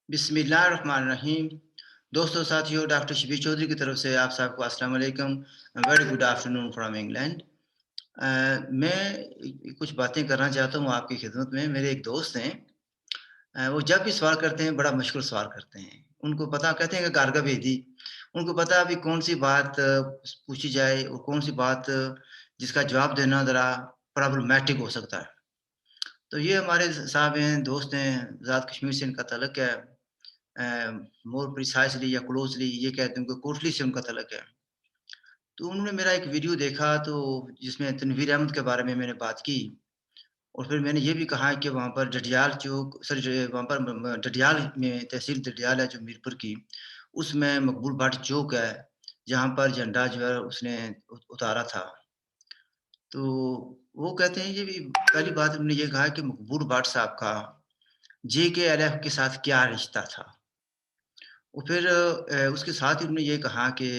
बिस्मिल्लाहिर्रहमानिर्रहीम। दोस्तों साथियों, डॉक्टर शबीर चौधरी की तरफ से आप सबको अस्सलाम वालेकुम। Very good afternoon from England. मैं कुछ बातें करना चाहता हूँ आपकी खिदमत में। मेरे एक दोस्त हैं, वो जब भी सवाल करते हैं बड़ा मुश्किल सवाल करते हैं। उनको पता कहते हैं कि गारगा भेदी। उनको पता है अभी कौन-सी बात पूछी जाए और कौन-सी बात जिसका जवाब देना ज़रा प्रॉब्लमैटिक हो सकता है। तो ये हमारे साहब हैं, दोस्त हैं, ज़ात कश्मीर से इनका तल्लुक है। मोर प्रिसाइज़ली या क्लोज़ली ये कहते हैं कि कोटली से उनका तल्लुक है। तो उन्होंने मेरा एक वीडियो देखा तो जिसमें तनवीर अहमद के बारे में मैंने बात की और फिर मैंने ये भी कहा कि वहाँ पर डडियाल चौक सॉरी ज वहाँ पर म डडियाल में तहसील डडियाल है जो मीरपुर की, उसमें मकबूल भट्ट चौक है, जहाँ पर झंडा जो है उसने उतारा था। तो वो कहते हैं ये भी पहली बात उन्होंने ये कहा कि मकबूल भट्ट साहब का जेकेएलएफ के साथ क्या रिश्ता था? और फिर उसके साथ ही उन्होंने ये कहा कि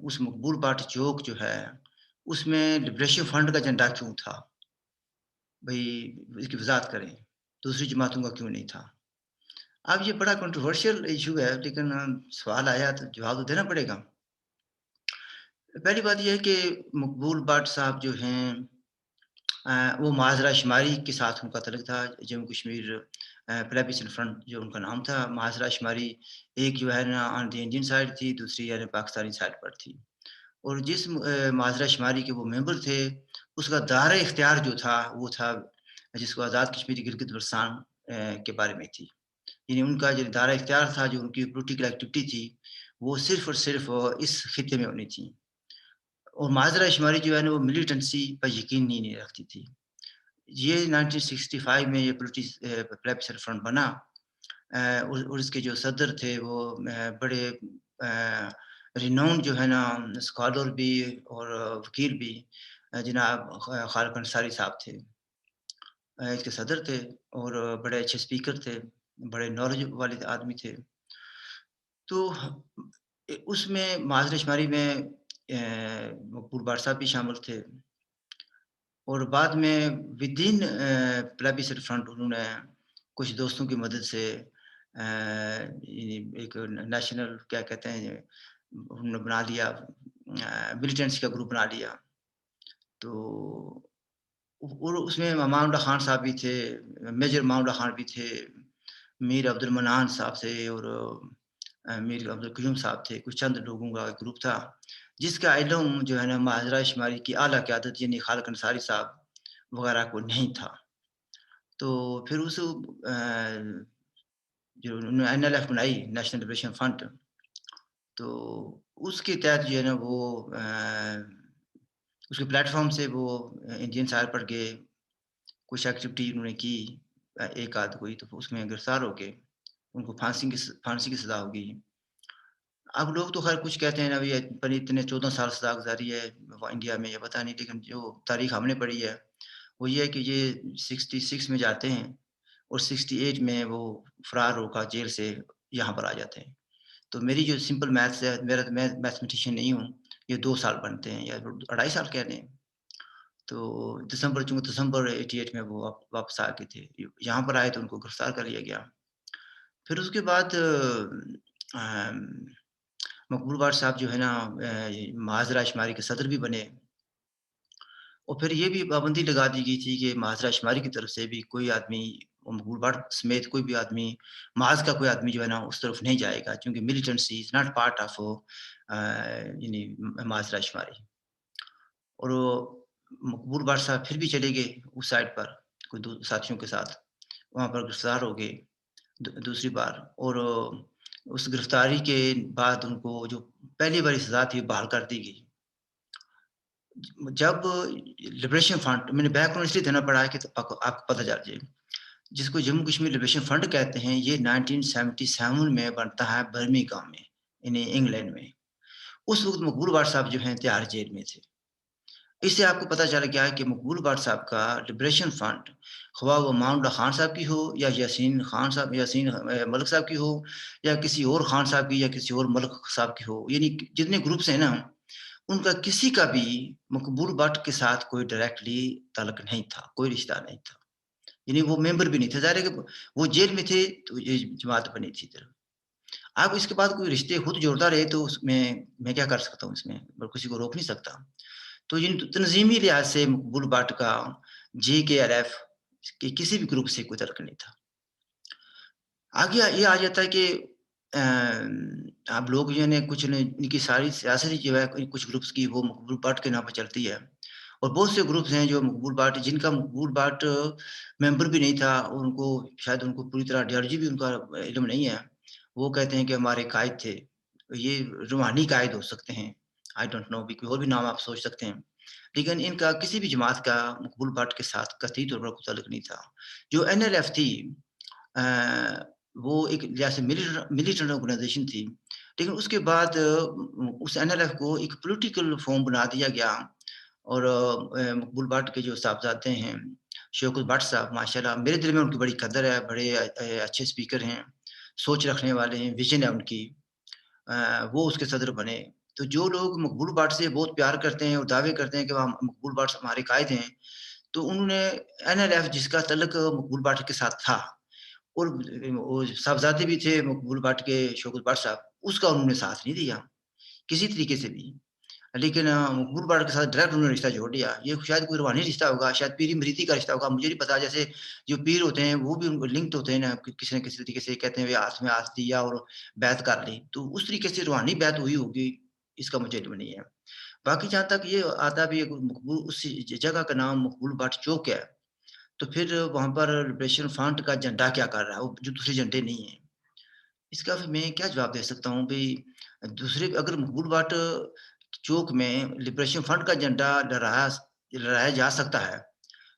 उस मकबूल बाट चौक जो है, उसमें लिबरेशन फ्रंट का झंडा क्यों था? भई इसकी वज़ाहत करें, दूसरी जमातों का क्यों नहीं था? अब ये बड़ा कंट्रोवर्शियल इश्यू है, लेकिन सवाल आया तो जवाब तो देना पड़ेगा। पहली बात ये है कि मकबूल बाट साहब जो हैं वो माज़रा शुमारी के साथ उनका तल्लुक था, जम्मू कश्मीर प्लेबिसन फ्रंट जो उनका नाम था, माज़रा शुमारी एक जो है ना ऑन द इंडियन साइड थी, दूसरी यानी पाकिस्तानी साइड पर थी। और जिस माज़रा शुमारी के वो मेंबर थे, उसका दायरा इख्तियार जो था, वो था जिसको आज़ाद कश्मीरी गिलगित-बल्तिस्तान के बारे में थी। यानी उनका जो दायरा इख्तियार था, जो उनकी पॉलिटिकल एक्टिविटी थी, वो सिर्फ़ और सिर्फ़ इस खित्ते में होनी थी। और माज़रा शुमारी जो है ना, वो मिलिटेंसी पर यकीन नहीं रखती थी। ये 1965 में ये प्लेबिसाइड फ्रंट बना। और इसके जो सदर थे वो बड़े रिनाउंड जो है ना स्कॉलर भी और वकील भी जनाब खालिद अंसारी साहब थे। इसके सदर थे और बड़े अच्छे स्पीकर थे, बड़े नॉलेज वाले आदमी थे। तो उसमें माज़रा शुमारी में मकबूल बाट साहब भी शामिल थे। और बाद में विदिन प्लेबिसाइड फ्रंट उन्होंने कुछ दोस्तों की मदद से एक नेशनल क्या कहते हैं उन्होंने बना लिया मिलिटेंट्स का ग्रुप बना लिया। तो और उसमें मामून खान साहब भी थे, मेजर मामून खान भी थे, मीर अब्दुल मन्नान साहब थे और मीर अब्दुल क़य्यूम साहब थे, कुछ चंद लोगों का एक ग्रुप था, जिसका इल्म जो है ना माज़रा शुमारी की आला क़यादत यानी खालिद अंसारी साहब वगैरह को नहीं था। तो फिर उस जो उन्होंने एनएलएफ बनाई नेशनल लिबरेशन फ्रंट, तो उसके तहत जो है ना वो उसके प्लेटफ़ॉर्म से वो इंडियन साइड पर गए, कुछ एक्टिविटी उन्होंने की एक आध कोई तो उसमें गिरफ्तार हो गए, उनको फांसी की सज़ा हो गई। अब लोग तो ख़ैर कुछ कहते हैं ना, अभी पर इतने 14 साल सज़ा गुज़ारी है इंडिया में, ये पता नहीं, लेकिन जो तारीख़ हमने पढ़ी है, वो ये है कि ये 66 में जाते हैं और 68 में वो फ़रार होकर जेल से यहाँ पर आ जाते हैं। तो मेरी जो सिंपल मैथ्स है, मेरा तो मैं मैथमेटिशियन नहीं हूँ, ये 2 साल बनते हैं या 2.5 साल कह लें। तो चूँकि दिसंबर 88 में वो वापस आ गए थे। यहाँ पर आए तो उनको गिरफ्तार कर लिया गया। फिर उसके बाद मकबूल वार साहब जो है ना माज़रा शुमारी के सदर भी बने और फिर ये भी पाबंदी लगा दी गई थी कि माज़रा शुमारी की तरफ से भी कोई आदमी मकबूल वार समेत कोई भी आदमी माज़ का कोई आदमी जो है ना उस तरफ नहीं जाएगा, क्योंकि militancy is not part of यानी माज़रा शुमारी। और वो मकबूल वार साहब फिर भी चले गए उस साइड पर कोई साथियों के साथ, वहाँ पर गिरफ्तार हो गए दूसरी बार। और उस गिरफ्तारी के बाद उनको जो पहली वाली सज़ा थी बहाल कर दी गई। जब लिबरेशन फ्रंट मैंने बैकग्राउंड इसलिए देना पड़ा है कि तो आपको पता चल जाए। जिसको जम्मू कश्मीर लिबरेशन फ्रंट कहते हैं, ये 1977 में बनता है बर्मिंघम में, यानी इंग्लैंड में। उस वक़्त मकबूल वार साहब जो हैं तिहाड़ जेल में थे। इससे आपको पता चल गया है कि मकबूल बाट साहब का लिबरेशन फ्रंट, ख़्वा वो मामून खान साहब की हो या यासीन मलिक साहब की हो या किसी और खान साहब की या किसी और मलिक साहब की हो, यानी जितने ग्रुप्स हैं ना, उनका किसी का भी मकबूल बाट के साथ कोई डायरेक्टली ताल्लुक नहीं था, कोई रिश्ता नहीं था। यानी वो मेंबर भी नहीं थे, ज़ाहिर है कि वो जेल में थे, तो ये जमात बनी थी इधर। अब इसके बाद कोई रिश्ते खुद जोड़ता रहे तो उसमें मैं क्या कर सकता हूँ इसमें? मैं किसी को रोक नहीं सकता। तो इन तंज़ीमी लिहाज़ से मकबूल भट्ट का जेकेआरएफ के किसी भी ग्रुप से कोई तल्लुक नहीं था। आगे ये आ जाता है कि अब लोग जो है ना कुछ ने इनकी सारी सियासत जो है कुछ ग्रुप्स की वो मकबूल भट्ट के नाम पे चलती है। और बहुत से ग्रुप्स हैं जो मकबूल भट्ट जिनका मकबूल भट्ट मेंबर भी नहीं था, और उनको शायद उनको पूरी तरह आइडियोलॉजी भी उनका इल्म नहीं है। वो कहते हैं कि हमारे कायद थे। ये रूहानी कायद हो सकते हैं। आई डोंट नो भी कोई और भी नाम आप सोच सकते हैं। लेकिन इनका किसी भी जमात का मकबूल भट्ट के साथ कतई तौर पर कोई ताल्लुक नहीं था। जो एनएलएफ थी, अ, वो एक जैसे मिलिटेंट ऑर्गेनाइज़ेशन थी, लेकिन उसके बाद उस एनएलएफ को एक पॉलिटिकल फ़ॉर्म बना दिया गया। और मकबूल भट्ट के जो साहबज़ादे हैं, शौकत भट्ट साहब, माशाल्लाह मेरे दिल में उनकी बड़ी कदर है, बड़े अच्छे स्पीकर हैं, सोच रखने वाले हैं, विज़न है उनकी। वो उसके सदर बने। तो जो लोग मकबूल भट्ट से बहुत प्यार करते हैं और दावे करते हैं कि हम मकबूल भट्ट हमारे कायद हैं, तो उन्होंने एनएलएफ जिसका तल्लुक मकबूल भट्ट के साथ था, और वो साहबज़ादे भी थे मकबूल भट्ट के, शौकत भट्ट साहब, उसका उन्होंने साथ नहीं दिया, किसी तरीके से भी। लेकिन मकबूल भट्ट के साथ डायरेक्ट उन्होंने रिश्ता जोड़ दिया। ये शायद कोई रूहानी रिश्ता होगा, शायद पीरी-मुरीदी का रिश्ता होगा, मुझे नहीं पता। जैसे जो पीर होते हैं, वो भी उनको लिंक्ड होते हैं ना, कि किसी न किसी तरीके से कहते हैं, वे हाथ में हाथ दिया और बैत कर ली। तो उस तरीके से रूहानी बैत हुई होगी, इसका मुझे इल्म नहीं है। बाकी जहाँ तक ये आता भी है कि मकबूल उस जगह का नाम मकबूल भट्ट चौक है, तो फिर वहाँ पर लिबरेशन फ्रंट का झंडा क्या कर रहा है? वो जो दूसरे झंडे नहीं हैं। इसका फिर मैं क्या जवाब दे सकता हूँ भई, दूसरे अगर मकबूल भट्ट चौक में लिबरेशन फ्रंट का झंडा लहराया जा सकता है,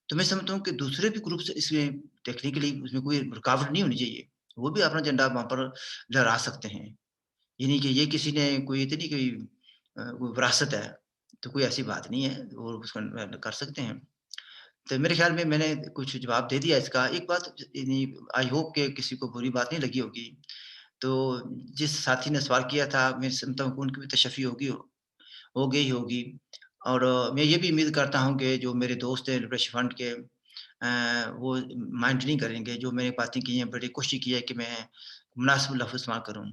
तो मैं समझता हूँ कि दूसरे भी ग्रुप्स इसमें टेक्निकली उसमें कोई रुकावट नहीं होनी चाहिए। वो भी अपना झंडा वहाँ पर लहरा सकते हैं। ये नहीं कि ये किसी ने कोई इतनी कोई वो विरासत है, तो कोई ऐसी बात नहीं है, वो उसको कर सकते हैं। तो मेरे ख़्याल में मैंने कुछ जवाब दे दिया इसका। एक बात यानी आई होप कि किसी को बुरी बात नहीं लगी होगी। तो जिस साथी ने सवाल किया था, मैं समझता हूँ कि उनकी भी तशफ़ी हो गई होगी। और मैं ये भी उम्मीद करता हूँ कि जो मेरे दोस्त हैं लिबरेशन फ्रंट के, वो माइंड नहीं करेंगे। जो मैंने बातें की हैं, बड़ी कोशिश की है कि मैं मुनासिब लफ़्ज़ इस्तेमाल करूँ।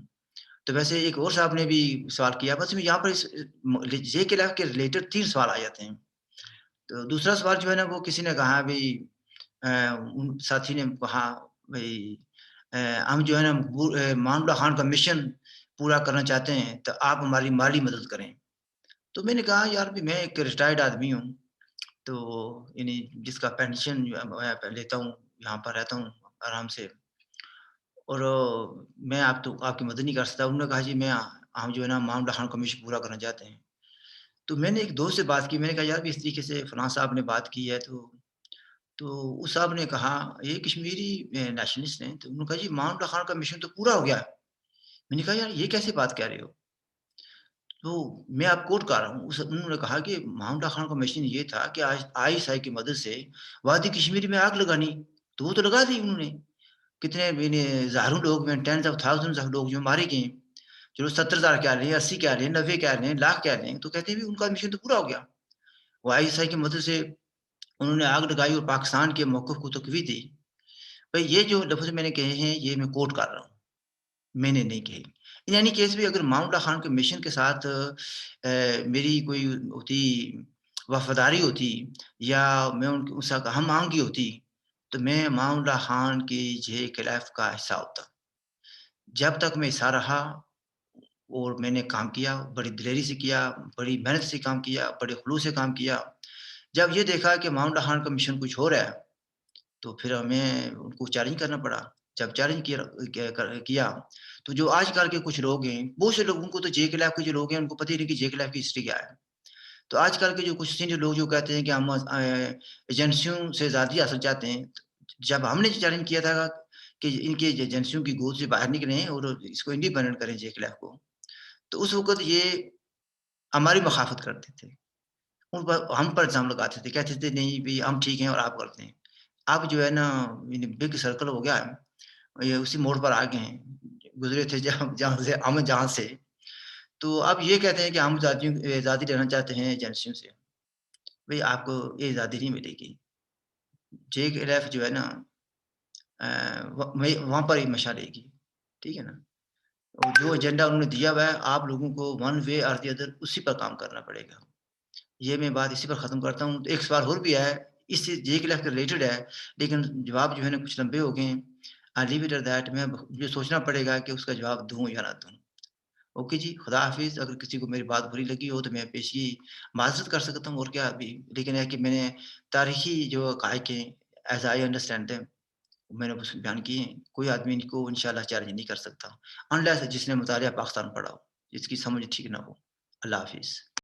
तो वैसे एक और साहब ने भी सवाल किया, बस मैं यहाँ पर इस जे के लाइफ़ के रिलेटेड 3 सवाल आ जाते हैं। तो दूसरा सवाल जो है ना, वो किसी ने कहा भई, अ, उन साथी ने कहा भई, अ, हम जो है ना मामला खान का मिशन पूरा करना चाहते हैं, तो आप हमारी माली मदद करें। तो मैंने कहा यार भी मैं एक रिटायर्ड आदमी हूँ, तो यानी जिसका पेंशन जो है मैं लेता हूँ, यहाँ पर रहता हूँ आराम से, और मैं आप तो आपकी मदद नहीं कर सकता। उन्होंने कहा जी हम जो है ना मामला खान का मिशन पूरा करना चाहते हैं। तो मैंने एक दोस्त से बात की, मैंने कहा यार भी इस तरीके से फलाँ साहब ने बात की है, तो उस साहब ने कहा, ये कश्मीरी नेशनलिस्ट हैं, तो उन्होंने कहा जी माउंट खान का मिशन तो पूरा हो गया है। मैंने कहा यार ये कैसे बात कह रहे हो? तो मैं आपको कोट कर रहा हूँ, उन्होंने कहा कि माउंट खान का मिशन ये था कि आज आईएसआई की मदद से वादी कश्मीर में आग लगानी, तो वो तो लगा दी उन्होंने। कितने मैंने हज़ारों लोग में टेन्स ऑफ थाउज़ेंड्स ऑफ लोग जो मारे गए। चलो 70,000 कह लें, 80 कह लें, 90 कह लें, लाख कह लें, तो कहते हैं भी उनका मिशन तो पूरा हो गया। वो आईएसआई की मदद से उन्होंने आग लगाई और पाकिस्तान के मौक़िफ़ को तक़वीत दी। भाई ये जो लफ़्ज़ मैंने कहे हैं, ये मैं कोट कर रहा हूँ, मैंने नहीं कहे। इन एनी केस भी अगर मामला खान के मिशन के साथ मेरी कोई होती वफ़ादारी होती, या मैं उनके साथ हम-आहंगी होती, तो मैं मामला खान की जे-के-एफ का हिस्सा होता। जब तक मैं हिस्सा रहा और मैंने काम किया, बड़ी दिलेरी से किया, बड़ी मेहनत से काम किया, बड़े खुलूस से काम किया। जब ये देखा कि मामला खान का मिशन कुछ हो रहा है, तो फिर हमें उनको चैलेंज करना पड़ा। जब चैलेंज किया, तो जो आजकल के कुछ लोग हैं, बहुत से लोग उनको तो जे के लैब के जो लोग हैं, उनको पता ही नहीं कि जे के लैब की हिस्ट्री क्या है। तो आजकल के जो कुछ सीनियर लोग जो कहते हैं कि हम एजेंसियों से आज़ादी हासिल चाहते हैं। जब हमने चैलेंज किया था कि इनकी एजेंसियों की गोद से बाहर निकलें और इसको इंडिपेंडेंट करें जे के लैब को, तो उस वक़्त ये हमारी मखाफ़त करते थे। उन पर हम पर इल्ज़ाम लगाते थे, कहते थे नहीं भई हम ठीक हैं और आप गलत हैं। अब जो है ना यानी बिग सर्कल हो गया है, ये उसी मोड़ पर आ गए हैं। गुज़रे थे जहाँ जहाँ से हम जहाँ से, तो अब ये कहते हैं कि हम आज़ादी लेना चाहते हैं एजेंसियों से। भई आपको ये आज़ादी नहीं मिलेगी। JKLF جو ہے نا وہاں پر ہی مشا لے گی، ٹھیک ہے نا؟ اور جو ایجنڈا انہوں نے دیا ہوا ہے آپ لوگوں کو ون وے اور دی ادر اسی پر کام کرنا پڑے گا۔ یہ میں بات اسی پر ختم کرتا ہوں۔ تو ایک سوال اور بھی ہے، اس سے JKLF کے ریلیٹڈ ہے، لیکن جواب جو ہے نا کچھ لمبے ہو گئے ہیں۔ آئی لیو اٹ ایٹ دیٹ، مجھے سوچنا پڑے گا کہ اس کا جواب دوں یا نہ دوں۔ اوکے جی، خدا حافظ۔ اگر کسی کو میری بات بری لگی ہو تو میں پیشگی معذرت کر سکتا ہوں اور کیا ابھی، لیکن ہے کہ میں نے تاریخی جو حقائق ہیں ایز آئی انڈرسٹینڈ دیم میں نے بس بیان کیے ہیں۔ کوئی آدمی ان کو انشاءاللہ چیلنج نہیں کر سکتا انلیس جس نے مطالعہ پاکستان پڑھا ہو، جس کی سمجھ ٹھیک نہ ہو۔ اللہ حافظ۔